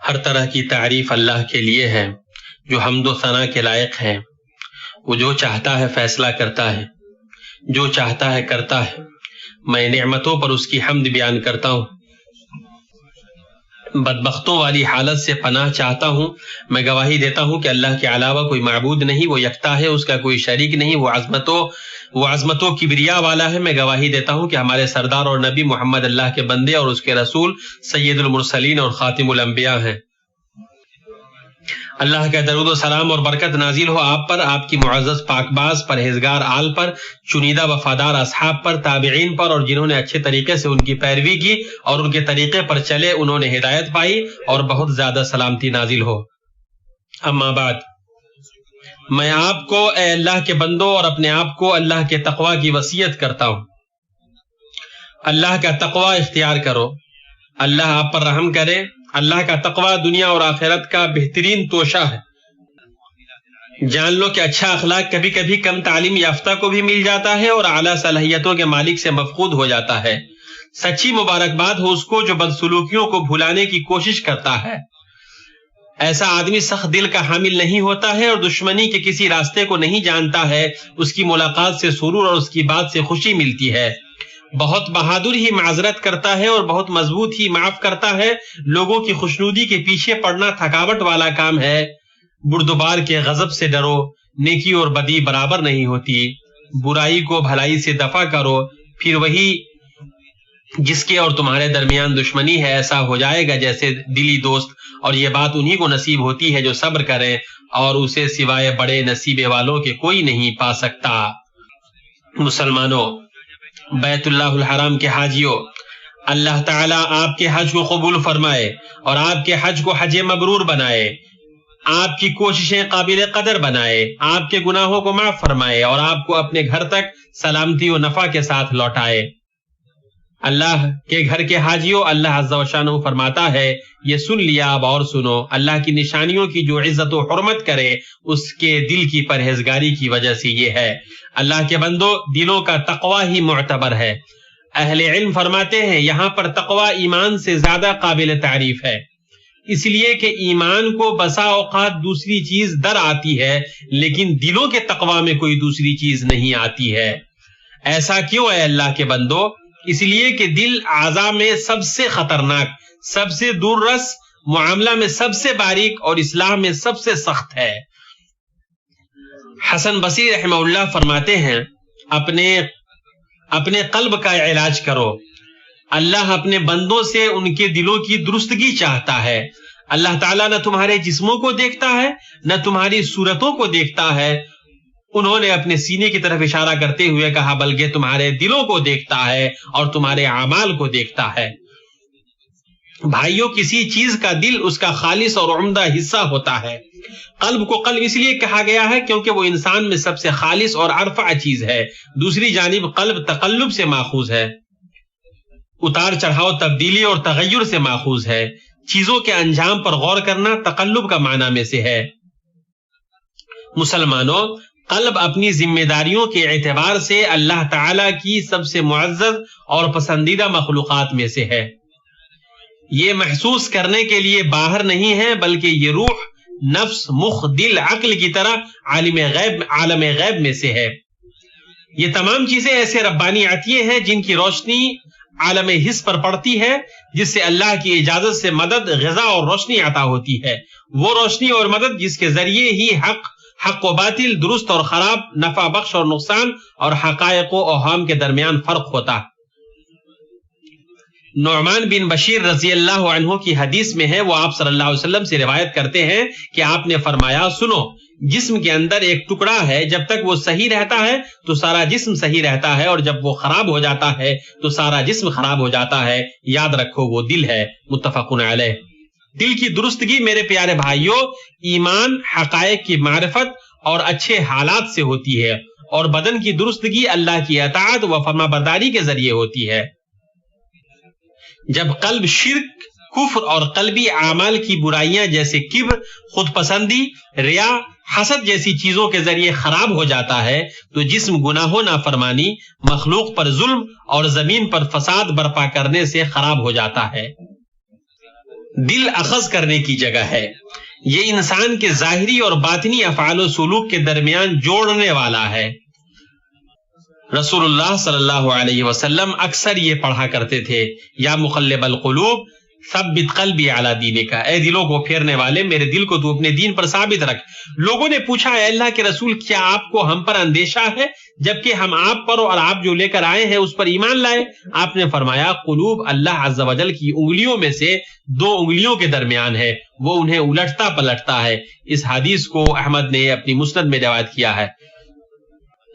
ہر طرح کی تعریف اللہ کے لیے ہے جو حمد و ثنا کے لائق ہے۔ وہ جو چاہتا ہے فیصلہ کرتا ہے، جو چاہتا ہے کرتا ہے۔ میں نعمتوں پر اس کی حمد بیان کرتا ہوں۔ بدبختوں والی حالت سے پناہ چاہتا ہوں۔ میں گواہی دیتا ہوں کہ اللہ کے علاوہ کوئی معبود نہیں، وہ یکتا ہے، اس کا کوئی شریک نہیں، وہ عظمت و کبریا والا ہے۔ میں گواہی دیتا ہوں کہ ہمارے سردار اور نبی محمد اللہ کے بندے اور اس کے رسول سید المرسلین اور خاتم الانبیاء ہیں۔ اللہ کا درود و سلام اور برکت نازل ہو آپ پر، آپ کی معزز پاکباز پرہیزگار آل پر، چنیدہ وفادار اصحاب پر، تابعین پر، اور جنہوں نے اچھے طریقے سے ان کی پیروی کی اور ان کے طریقے پر چلے، انہوں نے ہدایت پائی، اور بہت زیادہ سلامتی نازل ہو۔ اما بعد، میں آپ کو اے اللہ کے بندوں اور اپنے آپ کو اللہ کے تقوی کی وصیت کرتا ہوں۔ اللہ کا تقوی اختیار کرو، اللہ آپ پر رحم کرے۔ اللہ کا تقوی دنیا اور آخرت کا بہترین توشہ ہے۔ جان لو کہ اچھا اخلاق کبھی کبھی کم تعلیم یافتہ کو بھی مل جاتا ہے اور اعلیٰ صلاحیتوں کے مالک سے مفقود ہو جاتا ہے۔ سچی مبارکباد ہو اس کو جو بدسلوکیوں کو بھلانے کی کوشش کرتا ہے۔ ایسا آدمی سخت دل کا حامل نہیں ہوتا ہے اور دشمنی کے کسی راستے کو نہیں جانتا ہے۔ اس کی ملاقات سے سرور اور اس کی بات سے خوشی ملتی ہے۔ بہت بہادر ہی معذرت کرتا ہے اور بہت مضبوط ہی معاف کرتا ہے۔ لوگوں کی خوشنودی کے پیچھے پڑنا تھکاوٹ والا کام ہے۔ بردبار کے غضب سے ڈرو، نیکی اور بدی برابر نہیں ہوتی۔ برائی کو بھلائی سے دفع کرو، پھر وہی جس کے اور تمہارے درمیان دشمنی ہے ایسا ہو جائے گا جیسے دلی دوست، اور یہ بات انہی کو نصیب ہوتی ہے جو صبر کریں، اور اسے سوائے بڑے نصیبے والوں کے کوئی نہیں پا سکتا۔ مسلمانوں، بیت اللہ الحرام کے حاجیوں، اللہ تعالیٰ آپ کے حج کو قبول فرمائے اور آپ کے حج کو حج مبرور بنائے، آپ کی کوششیں قابل قدر بنائے، آپ کے گناہوں کو معاف فرمائے اور آپ کو اپنے گھر تک سلامتی و نفع کے ساتھ لوٹائے۔ اللہ کے گھر کے حاجیوں، اللہ عز و شانہ فرماتا ہے، یہ سن لیا اب اور سنو، اللہ کی نشانیوں کی جو عزت و حرمت کرے اس کے دل کی پرہیزگاری کی وجہ سے یہ ہے۔ اللہ کے بندو، دلوں کا تقوی ہی معتبر ہے۔ اہل علم فرماتے ہیں یہاں پر تقوی ایمان سے زیادہ قابل تعریف ہے، اس لیے کہ ایمان کو بسا اوقات دوسری چیز در آتی ہے لیکن دلوں کے تقوی میں کوئی دوسری چیز نہیں آتی ہے۔ ایسا کیوں ہے اللہ کے بندو؟ اس لیے کہ دل اعضاء میں سب سے خطرناک، سب سے دور رس، معاملہ میں سب سے باریک اور اصلاح میں سب سے سخت ہے۔ حسن بصری رحمہ اللہ فرماتے ہیں، اپنے قلب کا علاج کرو۔ اللہ اپنے بندوں سے ان کے دلوں کی درستگی چاہتا ہے۔ اللہ تعالیٰ نہ تمہارے جسموں کو دیکھتا ہے نہ تمہاری صورتوں کو دیکھتا ہے، انہوں نے اپنے سینے کی طرف اشارہ کرتے ہوئے کہا بلکہ تمہارے دلوں کو دیکھتا ہے اور تمہارے اعمال کو دیکھتا ہے۔ بھائیوں، کسی چیز کا دل اس کا خالص اور عمدہ حصہ ہوتا ہے۔ قلب کو قلب اس لیے کہا گیا ہے کیونکہ وہ انسان میں سب سے خالص اور ارفع چیز ہے۔ دوسری جانب قلب تقلب سے ماخوذ ہے، اتار چڑھاؤ، تبدیلی اور تغیر سے ماخوذ ہے۔ چیزوں کے انجام پر غور کرنا تقلب کا معنی میں سے ہے۔ مسلمانوں، قلب اپنی ذمہ داریوں کے اعتبار سے اللہ تعالی کی سب سے معزز اور پسندیدہ مخلوقات میں سے ہے۔ یہ محسوس کرنے کے لیے باہر نہیں ہے بلکہ یہ روح، نفس، مخ، دل، عقل کی طرح عالم غیب میں سے ہے۔ یہ تمام چیزیں ایسے ربانی عطیے ہیں جن کی روشنی عالم حس پر پڑتی ہے، جس سے اللہ کی اجازت سے مدد، غذا اور روشنی عطا ہوتی ہے۔ وہ روشنی اور مدد جس کے ذریعے ہی حق و باطل، درست اور خراب، نفع بخش اور نقصان اور حقائق و اوہام کے درمیان فرق ہوتا۔ نعمان بن بشیر رضی اللہ عنہ کی حدیث میں ہے، وہ آپ صلی اللہ علیہ وسلم سے روایت کرتے ہیں کہ آپ نے فرمایا، سنو، جسم کے اندر ایک ٹکڑا ہے، جب تک وہ صحیح رہتا ہے تو سارا جسم صحیح رہتا ہے، اور جب وہ خراب ہو جاتا ہے تو سارا جسم خراب ہو جاتا ہے۔ یاد رکھو وہ دل ہے۔ متفق علیہ۔ دل کی درستگی میرے پیارے بھائیوں، ایمان، حقائق کی معرفت اور اچھے حالات سے ہوتی ہے، اور بدن کی درستگی اللہ کی اطاعت و فرما برداری کے ذریعے ہوتی ہے۔ جب قلب شرک، کفر اور قلبی اعمال کی برائیاں جیسے کبر، خود پسندی، ریا، حسد جیسی چیزوں کے ذریعے خراب ہو جاتا ہے تو جسم گناہوں، نافرمانی، مخلوق پر ظلم اور زمین پر فساد برپا کرنے سے خراب ہو جاتا ہے۔ دل اخذ کرنے کی جگہ ہے، یہ انسان کے ظاہری اور باطنی افعال و سلوک کے درمیان جوڑنے والا ہے۔ رسول اللہ صلی اللہ علیہ وسلم اکثر یہ پڑھا کرتے تھے، یا مقلب القلوب ثبت قلبی علی دینک، اے دلوں کو پھیرنے والے میرے دل کو تو اپنے دین پر ثابت رکھ۔ لوگوں نے پوچھا، اے اللہ کے رسول، کیا آپ کو ہم پر اندیشہ ہے جبکہ ہم آپ پر اور آپ جو لے کر آئے ہیں اس پر ایمان لائے؟ آپ نے فرمایا، قلوب اللہ عز و جل کی انگلیوں میں سے 2 انگلیوں کے درمیان ہے، وہ انہیں الٹتا پلٹتا ہے۔ اس حدیث کو احمد نے اپنی مسند میں روایت کیا ہے۔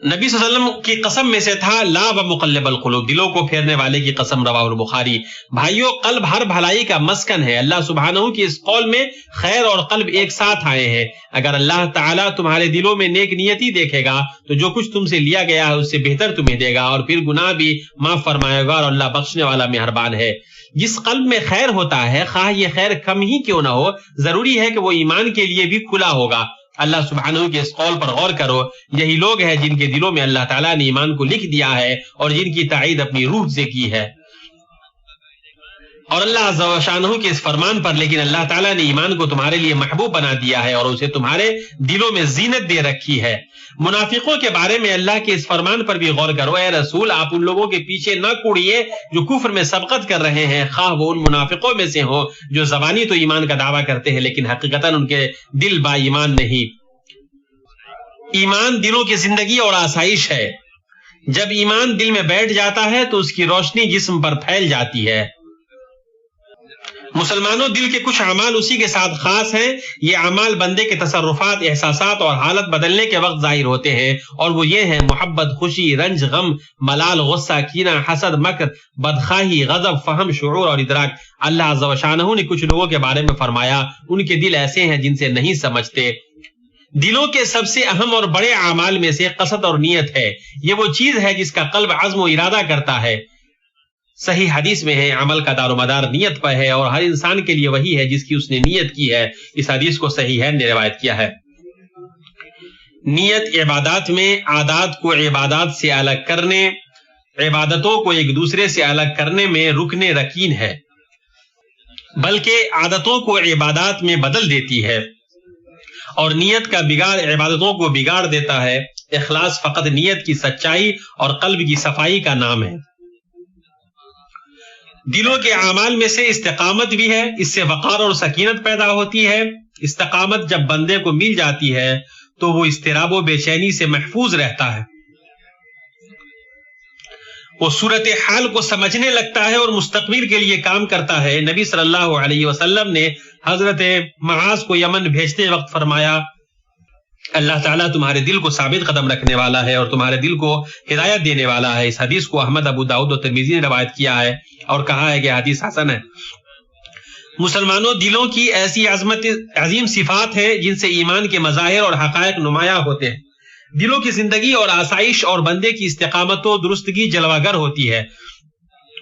نبی صلی اللہ علیہ وسلم کی قسم میں سے تھا، لا ومقلب القلوب، دلوں کو پھیرنے والے کی قسم، رواہ البخاری۔ بھائیو، قلب ہر بھلائی کا مسکن ہے۔ اللہ سبحانہ کی اس قول میں خیر اور قلب ایک ساتھ آئے ہیں۔ اگر اللہ تعالیٰ تمہارے دلوں میں نیک نیتی دیکھے گا تو جو کچھ تم سے لیا گیا ہے اس سے بہتر تمہیں دے گا، اور پھر گناہ بھی معاف فرمائے گا، اور اللہ بخشنے والا مہربان ہے۔ جس قلب میں خیر ہوتا ہے، خواہ یہ خیر کم ہی کیوں نہ ہو، ضروری ہے کہ وہ ایمان کے لیے بھی کھلا ہوگا۔ اللہ سبحانہ کے اس قول پر غور کرو، یہی لوگ ہیں جن کے دلوں میں اللہ تعالیٰ نے ایمان کو لکھ دیا ہے اور جن کی تائید اپنی روح سے کی ہے۔ اور اللہ عز و شانہ کے اس فرمان پر، لیکن اللہ تعالیٰ نے ایمان کو تمہارے لیے محبوب بنا دیا ہے اور اسے تمہارے دلوں میں زینت دے رکھی ہے۔ منافقوں کے بارے میں اللہ کے اس فرمان پر بھی غور کرو، اے رسول، آپ ان لوگوں کے پیچھے نہ کوڑیے جو کفر میں سبقت کر رہے ہیں، خواہ وہ ان منافقوں میں سے ہوں جو زبانی تو ایمان کا دعویٰ کرتے ہیں لیکن حقیقتاً ان کے دل با ایمان نہیں۔ ایمان دلوں کی زندگی اور آسائش ہے۔ جب ایمان دل میں بیٹھ جاتا ہے تو اس کی روشنی جسم پر پھیل جاتی ہے۔ مسلمانوں، دل کے کچھ اعمال اسی کے ساتھ خاص ہیں۔ یہ اعمال بندے کے تصرفات، احساسات اور حالت بدلنے کے وقت ظاہر ہوتے ہیں، اور وہ یہ ہیں: محبت، خوشی، رنج، غم، ملال، غصہ، کینہ، حسد، مکر، بدخواہی، غضب، فہم، شعور اور ادراک۔ اللہ عز و شانہ نے کچھ لوگوں کے بارے میں فرمایا، ان کے دل ایسے ہیں جن سے نہیں سمجھتے۔ دلوں کے سب سے اہم اور بڑے اعمال میں سے قصد اور نیت ہے۔ یہ وہ چیز ہے جس کا قلب عزم و ارادہ کرتا ہے۔ صحیح حدیث میں ہے، عمل کا دار و مدار نیت پر ہے، اور ہر انسان کے لیے وہی ہے جس کی اس نے نیت کی ہے۔ اس حدیث کو صحیح ہے نے روایت کیا ہے۔ نیت عبادات میں عادات کو عبادات سے الگ کرنے، عبادتوں کو ایک دوسرے سے الگ کرنے میں رکن رکین ہے، بلکہ عادتوں کو عبادات میں بدل دیتی ہے، اور نیت کا بگاڑ عبادتوں کو بگاڑ دیتا ہے۔ اخلاص فقط نیت کی سچائی اور قلب کی صفائی کا نام ہے۔ دلوں کے اعمال میں سے استقامت بھی ہے، اس سے وقار اور سکینت پیدا ہوتی ہے۔ استقامت جب بندے کو مل جاتی ہے تو وہ اضطراب و بے چینی سے محفوظ رہتا ہے، وہ صورتحال کو سمجھنے لگتا ہے اور مستقبل کے لیے کام کرتا ہے۔ نبی صلی اللہ علیہ وسلم نے حضرت معاذ کو یمن بھیجتے وقت فرمایا، اللہ تعالیٰ تمہارے دل کو ثابت قدم رکھنے والا ہے اور تمہارے دل کو ہدایت دینے والا ہے۔ اس حدیث کو احمد، ابو داؤد اور ترمذی نے روایت کیا ہے اور کہا ہے کہ حدیث حسن ہے۔ مسلمانوں، دلوں کی ایسی عظیم صفات ہیں جن سے ایمان کے مظاہر اور حقائق نمایاں ہوتے ہیں۔ دلوں کی زندگی اور آسائش اور بندے کی استقامت و درستگی جلوہ گر ہوتی ہے۔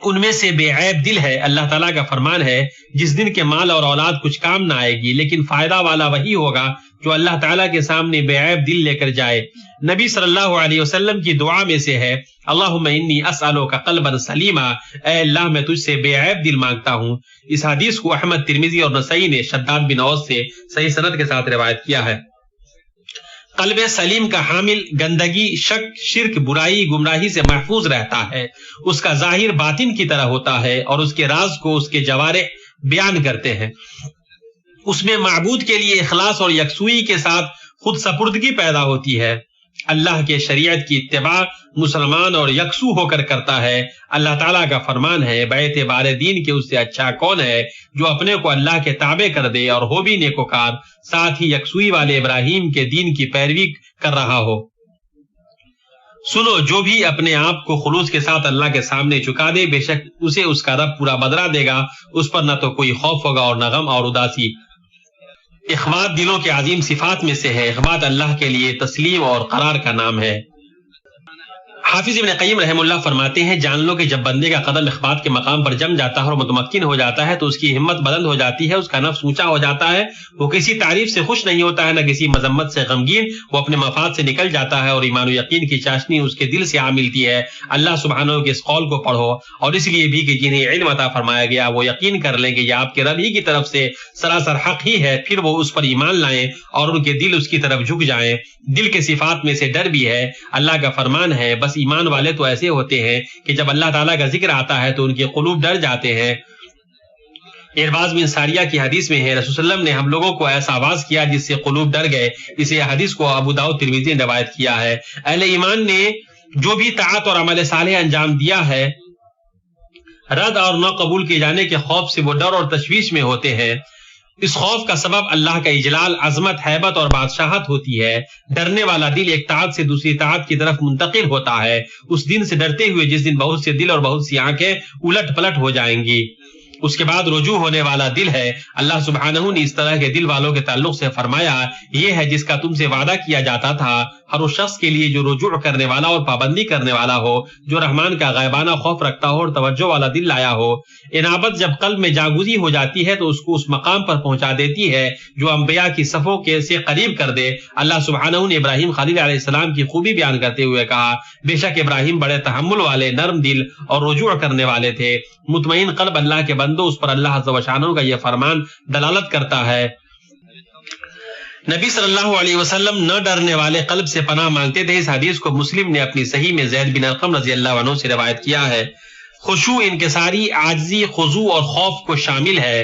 ان میں سے بے عیب دل ہے۔ اللہ تعالیٰ کا فرمان ہے، جس دن کے مال اور اولاد کچھ کام نہ آئے گی، لیکن فائدہ والا وہی ہوگا جو اللہ تعالیٰ کے سامنے بے عیب دل لے کر جائے۔ نبی صلی اللہ علیہ وسلم کی دعا میں سے ہے، اللہم انی اسألوک قلبا سلیما، اے اللہ میں تجھ سے بے عیب دل مانگتا ہوں۔ اس حدیث کو احمد، ترمذی اور نسائی نے شداد بن اوس سے صحیح سند کے ساتھ روایت کیا ہے۔ قلب سلیم کا حامل گندگی، شک، شرک، برائی، گمراہی سے محفوظ رہتا ہے۔ اس کا ظاہر باطن کی طرح ہوتا ہے اور اس کے راز کو اس کے جوارح بیان کرتے ہیں۔ اس میں معبود کے لیے اخلاص اور یکسوئی کے ساتھ خود سپردگی پیدا ہوتی ہے۔ اللہ کے شریعت کی اتباع مسلمان اور یکسو ہو کر کرتا ہے۔ اللہ تعالیٰ کا فرمان ہے، باعتبار دین کے اس سے اچھا کون ہے جو اپنے کو اللہ کے تابع کر دے اور ہو بھی نیکوکار، ساتھ ہی یکسوئی والے ابراہیم کے دین کی پیروی کر رہا ہو۔ سنو، جو بھی اپنے آپ کو خلوص کے ساتھ اللہ کے سامنے چکا دے، بے شک اسے اس کا رب پورا بدلہ دے گا۔ اس پر نہ تو کوئی خوف ہوگا اور نہ غم اور اداسی۔ اخبات دلوں کے عظیم صفات میں سے ہے۔ اخبات اللہ کے لیے تسلیم اور قرار کا نام ہے۔ حافظ ابن قیم رحم اللہ فرماتے ہیں جان لو کہ جب بندے کا قدم اخبات کے مقام پر جم جاتا ہے اور متمکن ہو جاتا ہے تو اس کی ہمت بلند ہو جاتی ہے، اس کا نفس اونچا ہو جاتا ہے، وہ کسی تعریف سے خوش نہیں ہوتا ہے نہ کسی مذمت سے غمگین، وہ اپنے مفاد سے نکل جاتا ہے اور ایمان و یقین کی چاشنی اس کے دل سے آ ملتی ہے۔ اللہ سبحانہ کے اس قول کو پڑھو، اور اس لیے بھی کہ جنہیں علم عطا فرمایا گیا وہ یقین کر لیں کہ یہ آپ کے رب ہی کی طرف سے سراسر حق ہی ہے، پھر وہ اس پر ایمان لائیں اور ان کے دل اس کی طرف جھک جائیں۔ دل کے صفات میں سے ڈر بھی ہے، اللہ کا فرمان ہے بس ایمان والے تو ایسے ہوتے ہیں کہ جب اللہ تعالیٰ کا ذکر آتا ہے تو ان کے قلوب ڈر جاتے ہیں۔ ارباز بن ساریہ کی حدیث میں ہے رسول صلی اللہ علیہ وسلم نے ہم لوگوں کو ایسا آواز کیا جس سے قلوب ڈر گئے۔ اسے حدیث کو ابو داؤد ترمذی نے روایت کیا ہے۔ اہل ایمان نے جو بھی طاعت اور عمل صالح انجام دیا ہے، رد اور نہ قبول کیے جانے کے خوف سے وہ ڈر اور تشویش میں ہوتے ہیں۔ اس خوف کا سبب اللہ کا اجلال، عظمت، ہیبت اور بادشاہت ہوتی ہے۔ ڈرنے والا دل ایک طاعت سے دوسری طاعت کی طرف منتقل ہوتا ہے، اس دن سے ڈرتے ہوئے جس دن بہت سے دل اور بہت سی آنکھیں الٹ پلٹ ہو جائیں گی۔ اس کے بعد رجوع ہونے والا دل ہے۔ اللہ سبحانہ نے اس طرح کے دل والوں کے تعلق سے فرمایا، یہ ہے جس کا تم سے وعدہ کیا جاتا تھا، ہر اس شخص کے لیے جو رجوع کرنے والا اور پابندی کرنے والا ہو، جو رحمان کا غیبانہ خوف رکھتا ہو اور توجہ والا دل لایا ہو۔ انابت جب قلب میں جاگزی ہو جاتی ہے تو اس کو اس مقام پر پہنچا دیتی ہے جو انبیاء کی صفوں کے سے قریب کر دے۔ اللہ سبحانہ نے ابراہیم خلیل علیہ السلام کی خوبی بیان کرتے ہوئے کہا، بے شک ابراہیم بڑے تحمل والے، نرم دل اور رجوع کرنے والے تھے۔ مطمئن قلب اللہ کے بندو، اس پر اللہ عز و جل کا یہ فرمان دلالت کرتا ہے۔ نبی صلی اللہ علیہ وسلم نہ ڈرنے والے قلب سے پناہ مانگتے تھے۔ اس حدیث کو مسلم نے اپنی صحیح میں زید بن ارقم رضی اللہ عنہ سے روایت کیا ہے۔ خشوع، انکساری، عاجزی، خضوع اور خوف کو شامل ہے۔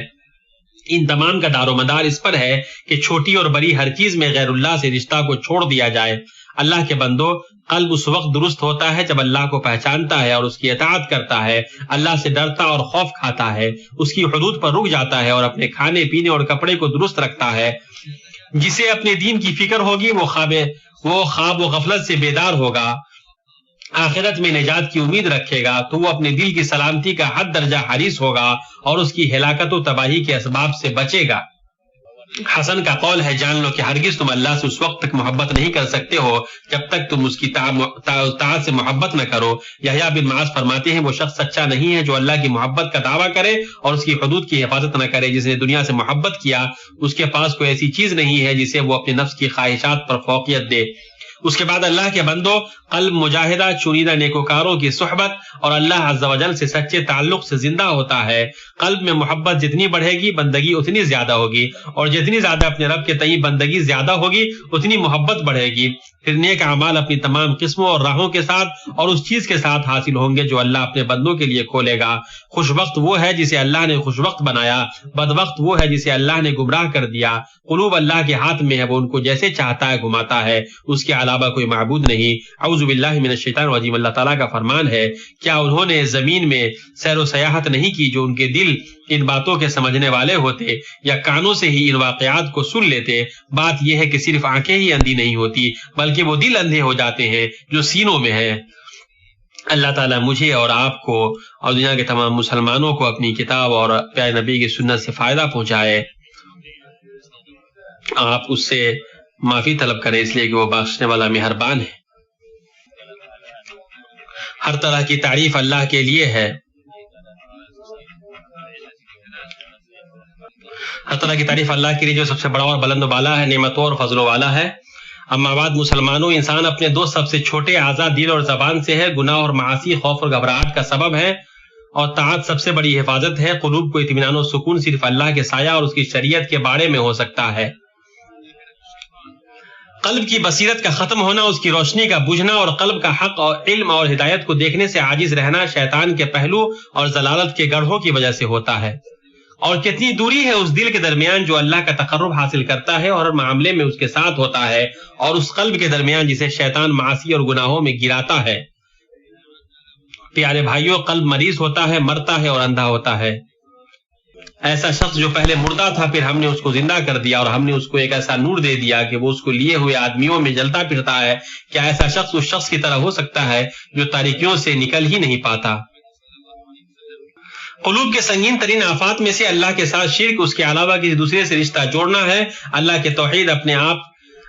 ان تمام کا دار و مدار اس پر ہے کہ چھوٹی اور بڑی ہر چیز میں غیر اللہ سے رشتہ کو چھوڑ دیا جائے۔ اللہ کے بندو، قلب اس وقت درست ہوتا ہے جب اللہ کو پہچانتا ہے اور اس کی اطاعت کرتا ہے، اللہ سے ڈرتا اور خوف کھاتا ہے، اس کی حدود پر رک جاتا ہے اور اپنے کھانے پینے اور کپڑے کو درست رکھتا ہے۔ جسے اپنے دین کی فکر ہوگی وہ خواب و غفلت سے بیدار ہوگا، آخرت میں نجات کی امید رکھے گا تو وہ اپنے دل کی سلامتی کا حد درجہ حریص ہوگا اور اس کی ہلاکت و تباہی کے اسباب سے بچے گا۔ حسن کا قول ہے، جان لو کہ ہرگز تم اللہ سے اس وقت تک محبت نہیں کر سکتے ہو جب تک تم اس کی طاعت سے محبت نہ کرو۔ یحییٰ بن معاذ فرماتے ہیں، وہ شخص سچا نہیں ہے جو اللہ کی محبت کا دعویٰ کرے اور اس کی حدود کی حفاظت نہ کرے۔ جس نے دنیا سے محبت کیا اس کے پاس کوئی ایسی چیز نہیں ہے جسے وہ اپنے نفس کی خواہشات پر فوقیت دے۔ اس کے بعد اللہ کے بندو، قلب مجاہدہ، چنیدہ نیکوکاروں کی صحبت اور اللہ عز و جل سے سچے تعلق سے زندہ ہوتا ہے۔ قلب میں محبت جتنی بڑھے گی بندگی اتنی زیادہ ہوگی، اور جتنی زیادہ اپنے رب کے تئیں بندگی زیادہ ہوگی اتنی محبت بڑھے گی۔ پھر نیک اعمال اپنی تمام قسموں اور راہوں کے ساتھ اور اس چیز کے ساتھ حاصل ہوں گے جو اللہ اپنے بندوں کے لیے کھولے گا۔ خوش وقت وہ ہے جسے اللہ نے خوش وقت بنایا، بد وقت وہ ہے جسے اللہ نے گمراہ کر دیا۔ قلوب اللہ کے ہاتھ میں ہے، وہ ان کو جیسے چاہتا ہے گھماتا ہے، اس کے علاوہ کوئی معبود نہیں۔ اعوذ باللہ من الشیطان الرجیم۔ اللہ تعالیٰ کا فرمان ہے، کیا انہوں نے زمین میں سیر و سیاحت نہیں کی جو ان کے دل ان باتوں کے سمجھنے والے ہوتے یا کانوں سے ہی ان واقعات کو سن لیتے؟ بات یہ ہے کہ صرف آنکھیں ہی اندھی نہیں ہوتی بلکہ وہ دل اندھے ہو جاتے ہیں جو سینوں میں ہے۔ اللہ تعالیٰ مجھے اور آپ کو اور دنیا کے تمام مسلمانوں کو اپنی کتاب اور پیارے نبی کی سنت سے فائدہ پہنچائے۔ آپ اس سے معافی طلب کریں اس لیے کہ وہ بخشنے والا مہربان ہے۔ ہر طرح کی تعریف اللہ کے لیے ہے، ہر طرح کی تعریف اللہ کے لیے جو سب سے بڑا اور بلند و بالا ہے، نعمتوں اور فضلوں والا ہے۔ اما بعد مسلمانوں، انسان اپنے دو سب سے چھوٹے اعضاء دل اور زبان سے ہے۔ گناہ اور معاصی خوف اور گھبراہٹ کا سبب ہے اور طاعت سب سے بڑی حفاظت ہے۔ قلوب کو اطمینان و سکون صرف اللہ کے سایہ اور اس کی شریعت کے بارے میں ہو سکتا ہے۔ قلب کی بصیرت کا ختم ہونا، اس کی روشنی کا بجھنا اور قلب کا حق اور علم اور ہدایت کو دیکھنے سے عاجز رہنا شیطان کے پہلو اور ضلالت کے گڑھوں کی وجہ سے ہوتا ہے۔ اور کتنی دوری ہے اس دل کے درمیان جو اللہ کا تقرب حاصل کرتا ہے اور ہر معاملے میں اس کے ساتھ ہوتا ہے، اور اس قلب کے درمیان جسے شیطان معاصی اور گناہوں میں گراتا ہے۔ پیارے بھائیوں، قلب مریض ہوتا ہے، مرتا ہے اور اندھا ہوتا ہے۔ ایسا شخص جو پہلے مردہ تھا پھر ہم نے اس کو زندہ کر دیا اور ہم نے اس کو ایک ایسا نور دے دیا کہ وہ اس کو لیے ہوئے آدمیوں میں جلتا پھرتا ہے، کیا ایسا شخص اس شخص کی طرح ہو سکتا ہے جو تاریکیوں سے نکل ہی نہیں پاتا؟ قلوب کے سنگین ترین آفات میں سے اللہ کے ساتھ شرک، اس کے علاوہ کسی دوسرے سے رشتہ جوڑنا ہے۔ اللہ کے توحید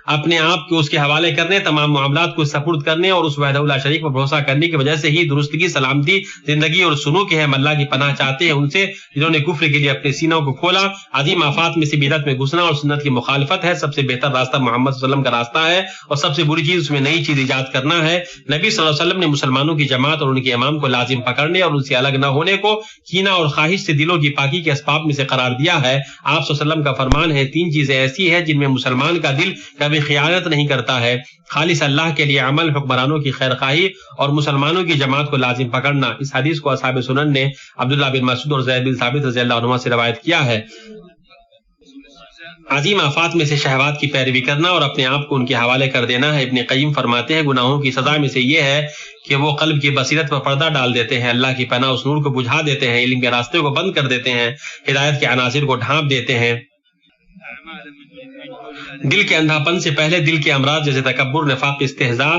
اپنے آپ کو اس کے حوالے کرنے، تمام معاملات کو سپرد کرنے اور اس وحدہ لا شریک پر بھروسہ کرنے کی وجہ سے ہی درستگی، سلامتی، زندگی اور سلوک ہے۔ ہم اللہ کی پناہ چاہتے ہیں ان سے جنہوں نے کفر کے لیے اپنے سینوں کو کھولا۔ عظیم آفات میں سے بدعت میں گھسنا اور سنت کی مخالفت ہے۔ سب سے بہتر راستہ محمد صلی اللہ علیہ وسلم کا راستہ ہے اور سب سے بری چیز اس میں نئی چیز ایجاد کرنا ہے۔ نبی صلی اللہ علیہ وسلم نے مسلمانوں کی جماعت اور ان کے امام کو لازم پکڑنے اور ان سے الگ نہ ہونے کو کینہ اور خواہش سے دلوں کی پاکی کے اسباب میں سے قرار دیا ہے۔ آپ صلی اللہ علیہ وسلم کا فرمان ہے، 3 چیزیں ایسی ہیں جن میں مسلمان کا دل کبھی خیانت نہیں کرتا ہے: خالص اللہ کے لیے عمل، حکمرانوں کی خیر خواہی اور مسلمانوں کی جماعت کو لازم پکڑنا۔ اس حدیث کو اصحاب سنن نے عبداللہ بن مسعود اور زید بن ثابت رضی اللہ عنہما سے روایت کیا ہے۔ عظیم آفات میں سے شہوات کی پیروی کرنا اور اپنے آپ کو ان کے حوالے کر دینا ہے۔ ابن قیم فرماتے ہیں، گناہوں کی سزا میں سے یہ ہے کہ وہ قلب کی بصیرت پر پردہ ڈال دیتے ہیں، اللہ کی پناہ اس نور کو بجھا دیتے ہیں، علم کے راستے کو بند کر دیتے ہیں، ہدایت کے عناصر کو ڈھانپ دیتے ہیں۔ دل کے اندھا پن سے پہلے دل کے امراض جیسے تکبر، نفاق، استہزاء،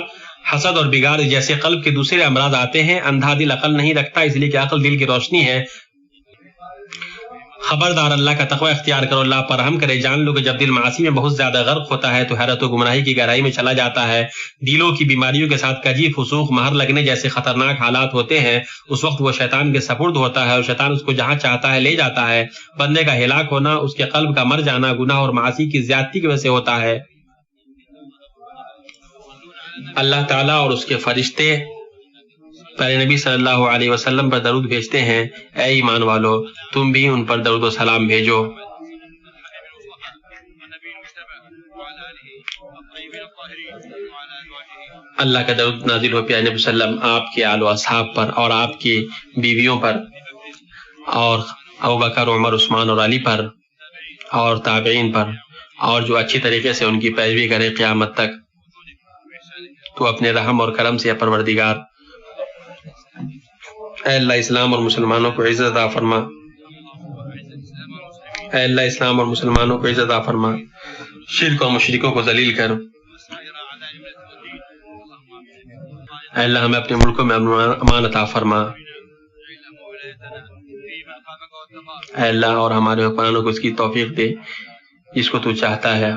حسد اور بگاڑ جیسے قلب کے دوسرے امراض آتے ہیں۔ اندھا دل عقل نہیں رکھتا، اس لیے کہ عقل دل کی روشنی ہے۔ خبردار، اللہ کا تقوی اختیار کرو، اللہ پر رحم کرے۔ جان لو کہ جب دل معاصی میں بہت زیادہ غرق ہوتا ہے تو حیرت و گمراہی کی گہرائی میں چلا جاتا ہے۔ دلوں کی بیماریوں کے ساتھ کجی، فسوق، مہر لگنے جیسے خطرناک حالات ہوتے ہیں۔ اس وقت وہ شیطان کے سپرد ہوتا ہے اور شیطان اس کو جہاں چاہتا ہے لے جاتا ہے۔ بندے کا ہلاک ہونا، اس کے قلب کا مر جانا گناہ اور معاصی کی زیادتی کی وجہ سے ہوتا ہے۔ اللہ تعالیٰ اور اس کے فرشتے پیارے نبی صلی اللہ علیہ وسلم پر درود بھیجتے ہیں، اے ایمان والو تم بھی ان پر درود و سلام بھیجو۔ اللہ کا درود نازل ہو پیارے نبی صلی اللہ علیہ وسلم، آپ کے آل و اصحاب پر اور آپ کی بیویوں پر اور ابوبکر، عمر، عثمان اور علی پر اور تابعین پر، اور جو اچھی طریقے سے ان کی پیروی کرے قیامت تک۔ تو اپنے رحم اور کرم سے پروردگار اے اللہ اسلام اور مسلمانوں کو عزت عطا فرما، اے اللہ اسلام اور مسلمانوں کو عزت عطا فرما، شرک اور مشرکوں کو ذلیل کر۔ اے اللہ ہمیں اپنے ملکوں میں امان عطا فرما، اے اللہ اور ہمارے حکمرانوں کو اس کی توفیق دے جس کو تو چاہتا ہے۔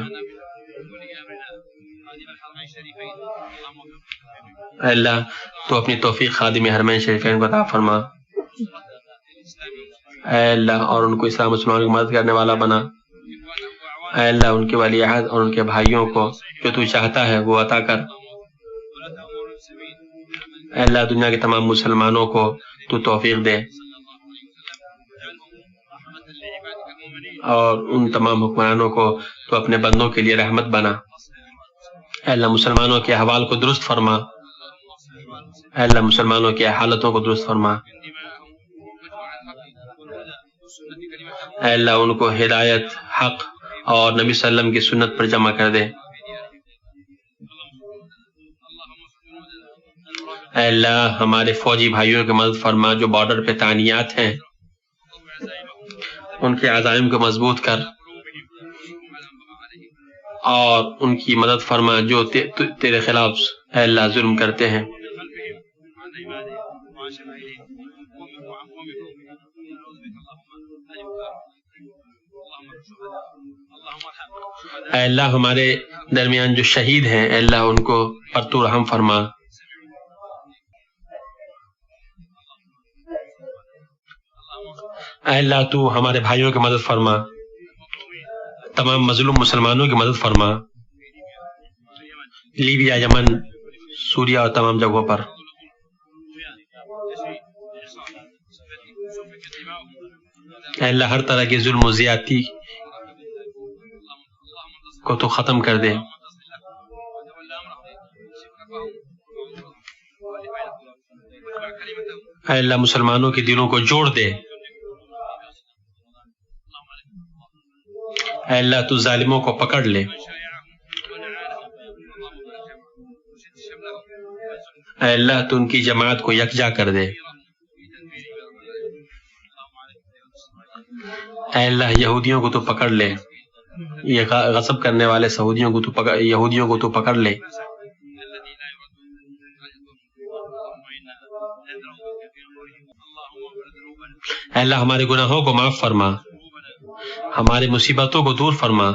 اے اللہ تو اپنی توفیق خادم حرمین شریفین کو عطا فرما، اے اللہ اور ان کو اسلام مسلمانوں کی مدد کرنے والا بنا، اے اللہ ان کے ولی عہد اور ان کے بھائیوں کو جو تو چاہتا ہے وہ عطا کر، اے اللہ دنیا کے تمام مسلمانوں کو تو توفیق دے اور ان تمام حکمرانوں کو تو اپنے بندوں کے لیے رحمت بنا، اے اللہ مسلمانوں کے احوال کو درست فرما، اے اللہ مسلمانوں کی حالتوں کو درست فرما، اے اللہ ان کو ہدایت، حق اور نبی صلی اللہ علیہ وسلم کی سنت پر جمع کر دے، اے اللہ ہمارے فوجی بھائیوں کی مدد فرما جو بارڈر پہ تعینات ہیں، ان کے عزائم کو مضبوط کر اور ان کی مدد فرما جو تیرے خلاف اے اللہ ظلم کرتے ہیں۔ اے اللہ ہمارے درمیان جو شہید ہیں اے اللہ ان کو پر تو رحم فرما، اے اللہ تو ہمارے بھائیوں کی مدد فرما، تمام مظلوم مسلمانوں کی مدد فرما، لیبیا، یمن، سوریا اور تمام جگہوں پر۔ اے اللہ ہر طرح کی ظلم و زیادتی کو تو ختم کر دے، اے اللہ مسلمانوں کے دلوں کو جوڑ دے، اے اللہ تو ظالموں کو پکڑ لے، اے اللہ تو ان کی جماعت کو یکجا کر دے، اے اللہ یہودیوں کو تو پکڑ لے، یہ غصب کرنے والے یہودیوں کو تو پکڑ لے، اے اللہ ہمارے گناہوں کو معاف فرما، ہماری مصیبتوں کو دور فرما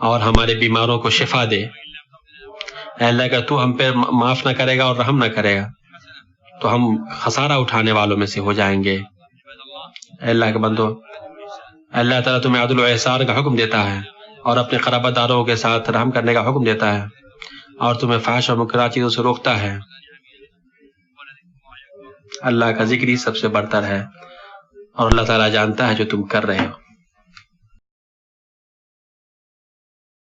اور ہمارے بیماروں کو شفا دے۔ اے اللہ اگر تو ہم پہ معاف نہ کرے گا اور رحم نہ کرے گا تو ہم خسارہ اٹھانے والوں میں سے ہو جائیں گے۔ اے اللہ کے بندو، اللہ تعالیٰ تمہیں عدل و احسان کا حکم دیتا ہے اور اپنے قرابت داروں کے ساتھ رحم کرنے کا حکم دیتا ہے، اور تمہیں فحش اور منکرہ چیزوں سے روکتا ہے۔ اللہ کا ذکر ہی سب سے برتر ہے، اور اللہ تعالیٰ جانتا ہے جو تم کر رہے ہو۔